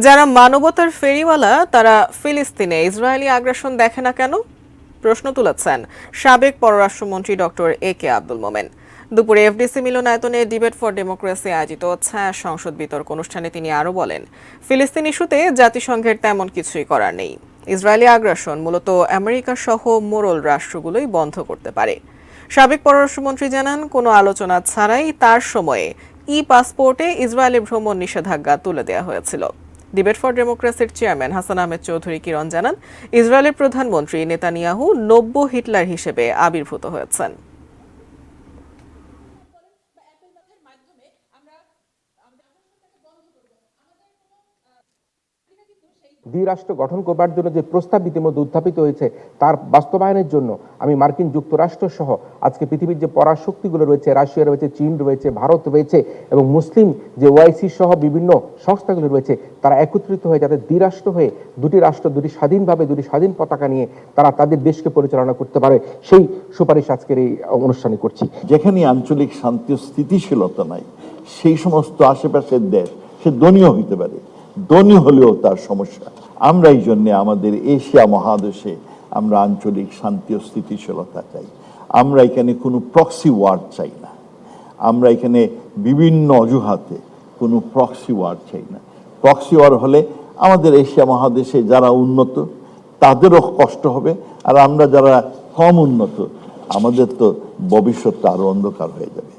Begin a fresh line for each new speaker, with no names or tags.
যারা মানবতার ফেরিওয়ালা তারা ফিলিস্তিনে ইসরায়েলি আগ্রাসন দেখে না কেন? প্রশ্ন তুলেছেন সাবেক পররাষ্ট্রমন্ত্রী ডক্টর A.K. আব্দুল মোমেন। দুপুরে এফডিসি মিলনায়তনে ডিবেট ফর ডেমোক্রেসি আয়োজিত ছায়া সংসদ বিতর্ক অনুষ্ঠানে তিনি আরও বলেন, ফিলিস্তিন ইস্যুতে জাতিসংঘের তেমন কিছুই করার নেই। ইসরায়েলি আগ্রাসন মূলত আমেরিকা সহ মোড়ল রাষ্ট্রগুলোই বন্ধ করতে পারে। সাবেক পররাষ্ট্রমন্ত্রী জানান, কোনো আলোচনা ছাড়াই তার সময়ে পাসপোর্টে ইসরায়েলি ভ্রমণ নিষেধাজ্ঞা তুলে দেওয়া হয়েছিল। ডিবেট ফর ডেমোক্রেসির চেয়ারম্যান হাসান আহমেদ চৌধুরী কিরণ জানান, ইসরায়েলের প্রধানমন্ত্রী নেতানিয়াহু নব্য হিটলার হিসেবে আবির্ভূত হয়েছেন।
দ্বিরাষ্ট্র গঠন করবার জন্য যে প্রস্তাব ইতিমধ্যে উত্থাপিত হয়েছে তার বাস্তবায়নের জন্য আমি মার্কিন যুক্তরাষ্ট্র সহ আজকে পৃথিবীর যে পরাশক্তিগুলো রয়েছে, রাশিয়া রয়েছে, চীন রয়েছে, ভারত রয়েছে এবং মুসলিম যে ওআইসি সহ বিভিন্ন সংস্থাগুলো রয়েছে, তারা একত্রিত হয়ে যাতে দ্বিরাষ্ট্র হয়ে দুটি রাষ্ট্র দুটি স্বাধীনভাবে দুটি স্বাধীন পতাকা নিয়ে তারা তাদের দেশকে পরিচালনা করতে পারে, সেই সুপারিশ আজকের এই অনুষ্ঠানে করছি।
যেখানে আঞ্চলিক শান্তি ও স্থিতিশীলতা নাই, সেই সমস্ত আশেপাশের দেশ সে ধনীও হইতে পারে, ধনী হলেও তার সমস্যা। আমরা এই জন্য আমাদের এশিয়া মহাদেশে আমরা আঞ্চলিক শান্তি ও স্থিতিশীলতা চাই। আমরা এখানে কোনো প্রক্সি ওয়ার চাই না। আমরা এখানে বিভিন্ন অজুহাতে কোনো প্রক্সি ওয়ার চাই না। প্রক্সি ওয়ার হলে আমাদের এশিয়া মহাদেশে যারা উন্নত তাদেরও কষ্ট হবে, আর আমরা যারা কম উন্নত আমাদের তো ভবিষ্যৎটা আরো অন্ধকার হয়ে যাবে।